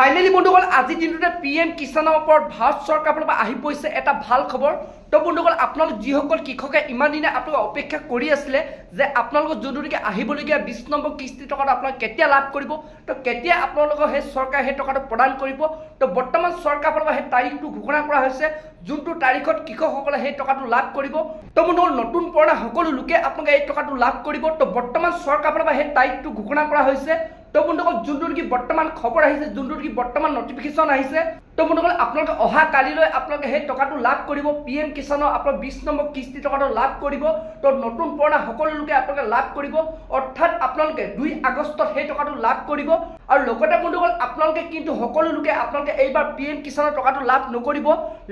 Finally বন্ধুসকল আজি দিনটোতে পিএম কিষাণৰ ওপৰত ভাৰত চৰকাৰৰ ফালৰ পৰা আহি পৰিছে এটা ভাল খবৰ। তো বন্ধুসকল আপোনালোক যিসকল কৃষকে ইমান দিনে আপোনালোক অপেক্ষা কৰি আছিলে যে আপোনালোকৰ যোনটোকে আহিবলগীয়া 20 নম্বৰ কিস্তি টকাটো আপোনালোকে কেতিয়া লাভ কৰিব, তো কেতিয়া আপোনালোকৰ সেই চৰকাৰে সেই টকাটো প্ৰদান কৰিব। তো বৰ্তমান চৰকাৰৰ ফালৰ পৰা সেই তাৰিখটো ঘোষণা কৰা হৈছে, যোনটো তাৰিখত কৃষকসকলে সেই টকাটো লাভ কৰিব। তো বন্ধুসকল নতুন পুৰণা সকলো লোকে আপোনালোকে এই টকাটো লাভ কৰিব। তো বৰ্তমান চৰকাৰৰ ফালৰ পৰা সেই তাৰিখটো ঘোষণা কৰা হৈছে। তো বন্ধুসকল যোনটো কি বৰ্তমান খবৰ আহিছে, যোনটো কি বৰ্তমান নটিফিকেশ্যন আহিছে, তো বন্ধুসকল আপোনালোকে অহা কালিলৈ আপোনালোকে সেই টকাটো লাভ কৰিব। পিএম কিষাণৰ আপোনাৰ 20 নম্বৰ কিস্তি টকাটো লাভ কৰিব। তো নতুন পুৰণা সকলো লোকে আপোনালোকে লাভ কৰিব, অৰ্থাৎ আপোনালোকে 2 আগষ্টত সেই টকাটো লাভ কৰিব। আৰু লগতে বন্ধুসকল আপোনালোকে কিন্তু সকলো লোকে আপোনালোকে এইবাৰ পিএম কিষাণৰ টকাটো লাভ নকৰিব।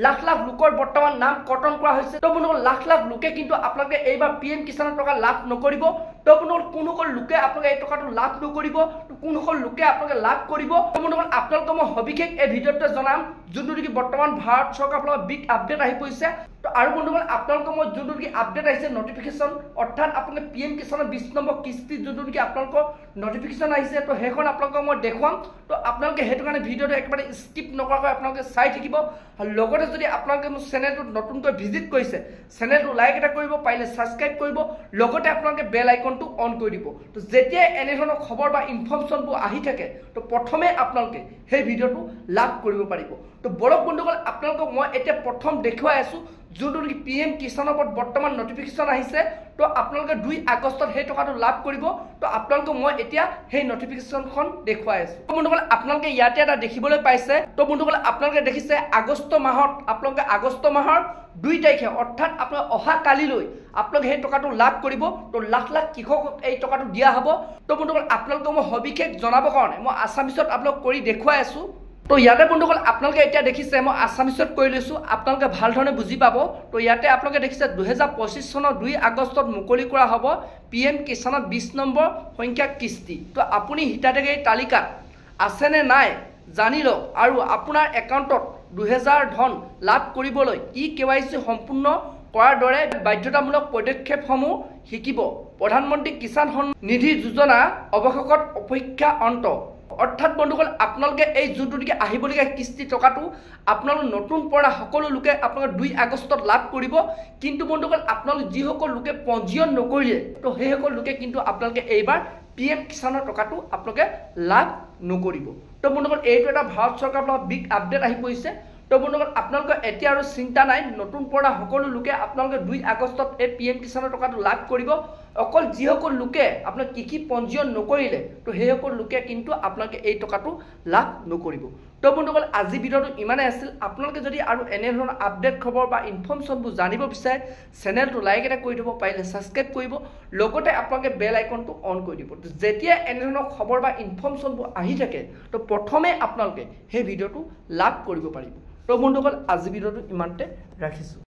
লাখ লাখ লোকৰ বৰ্তমান নাম কৰ্তন কৰা হৈছে। তো বন্ধুসকল লাখ লাখ লোকে কিন্তু আপোনালোকে এইবাৰ পিএম কিষাণৰ টকা লাভ নকৰিব। তো বন্ধুসকল কোনসকল লোকে আপোনালোকে এই টকাটো লাভ নকৰিব, কোনসকল লোকে আপোনালোকে লাভ কৰিব, তো বন্ধুসকল আপোনালোকক মই সবিশেষ এই ভিডিঅ'টোতে জনাম, যোনটো নেকি বৰ্তমান ভাৰত চৰকাৰৰ ফালৰ পৰা বিগ আপডেট আহি পৰিছে। তো আৰু বন্ধুসকল আপোনালোকক মই যোনটো নেকি আপডেট আহিছে নটিফিকেশ্যন, অৰ্থাৎ আপোনালোকে পিএম কিষাণৰ 20 নম্বৰ কিস্তি যোনটো নেকি আপোনালোকৰ নটিফিকেশ্যন আহিছে, তো সেইখন আপোনালোকক মই দেখুৱাম। তো আপোনালোকে সেইটো কাৰণে ভিডিঅ'টো একেবাৰে স্কিপ নকৰাকৈ আপোনালোকে চাই থাকিব। আৰু লগতে যদি আপোনালোকে মোৰ চেনেলটোত নতুনকৈ ভিজিট কৰিছে, চেনেলটো লাইক এটা কৰিব, পাৰিলে ছাবস্ক্ৰাইব কৰিব, লগতে আপোনালোকে বেল আইকনটো অন কৰি দিব। তো যেতিয়াই এনেধৰণৰ খবৰ বা ইনফৰ্মেশ্যনবোৰ আহি থাকে, তো প্ৰথমে আপোনালোকে সেই ভিডিঅ'টো লাভ কৰিব পাৰিব। তো বলক বন্ধুসকল আপোনালোকক মই এতিয়া প্ৰথম দেখুৱাই আছোঁ, যোনটো নেকি পিএম কিষাণৰ ওপৰত বৰ্তমান নটিফিকেশ্যন আহিছে। তো আপোনালোকে 2 আগষ্টত সেই টকাটো লাভ কৰিব। তো আপোনালোকক মই এতিয়া সেই নটিফিকেশ্যনখন দেখুৱাই আছোঁ। তো বন্ধুসকল আপোনালোকে ইয়াতে এটা দেখিবলৈ পাইছে। তো বন্ধুসকল আপোনালোকে দেখিছে আগষ্ট মাহত আপোনালোকে আগষ্ট মাহৰ 2 তাৰিখে, অৰ্থাৎ আপোনালোকে অহা কালিলৈ আপোনালোকে সেই টকাটো লাভ কৰিব। তো লাখ লাখ কৃষকক এই টকাটো দিয়া হ'ব। তো বন্ধুসকল আপোনালোকক মই সবিশেষ জনাবৰ কাৰণে মই আছামিছত আপোনালোক কৰি দেখুৱাই আছোঁ। তো ইয়াতে বন্ধুসকল আপোনালোকে এতিয়া দেখিছে মই আছামিছত কৰি লৈছোঁ, আপোনালোকে ভাল ধৰণে বুজি পাব। তো ইয়াতে আপোনালোকে দেখিছে 2025 চনৰ 2 আগষ্টত মুকলি কৰা হ'ব পিএম কিষাণৰ 20 নম্বৰ সংখ্যা কিস্তি। তো আপুনি হিতাধিকাৰী তালিকাত আছেনে নাই জানি লওক, আৰু আপোনাৰ একাউণ্টত 2000 ধন লাভ কৰিবলৈ KYC সম্পূৰ্ণ কৰাৰ দৰে বাধ্যতামূলক পদক্ষেপসমূহ শিকিব। প্ৰধানমন্ত্ৰী কিষাণ নিধি যোজনা অৱশেষত অপেক্ষা অন্ত। অৰ্থাৎ বন্ধুসকল আপোনালোকে এই যোনটো নেকি আহিবলগীয়া কিস্তি টকাটো আপোনালোক নতুন পৰা সকলো লোকে আপোনালোকে 2 আগষ্টত লাভ কৰিব। কিন্তু বন্ধুসকল আপোনালোক যিসকল লোকে পঞ্জীয়ন নকৰিলে, তো সেইসকল লোকে কিন্তু আপোনালোকে এইবাৰ পিএম কিষাণৰ টকাটো আপোনালোকে লাভ নকৰিব। তো বন্ধুসকল এইটো এটা ভাৰত চৰকাৰৰ পৰা বিগ আপডেট আহি পৰিছে। তো বন্ধুসকল আপোনালোকৰ এতিয়া আৰু চিন্তা নাই, নতুন পৰা সকলো লোকে আপোনালোকে 2 আগষ্টত এই পিএম কিষাণৰ টকাটো লাভ কৰিব। অকল যিসকল লোকে আপোনাক কৃষি পঞ্জীয়ন নকৰিলে, তো সেইসকল লোকে কিন্তু আপোনালোকে এই টকাটো লাভ নকৰিব। তো বন্ধুসকল আজি ভিডিঅ'টো ইমানেই আছিল। আপোনালোকে যদি আৰু এনেধৰণৰ আপডেট খবৰ বা ইনফৰ্মেশ্যনবোৰ জানিব বিচাৰে, চেনেলটো লাইক এটা কৰি দিব, পাৰিলে ছাবস্ক্ৰাইব কৰিব, লগতে আপোনালোকে বেল আইকনটো অন কৰি দিব। যেতিয়া এনেধৰণৰ খবৰ বা ইনফৰ্মেশ্যনবোৰ আহি থাকে, তো প্ৰথমে আপোনালোকে সেই ভিডিঅ'টো লাভ কৰিব পাৰিব। তো বন্ধুসকল আজি ভিডিঅ'টো ইমানতে ৰাখিছোঁ।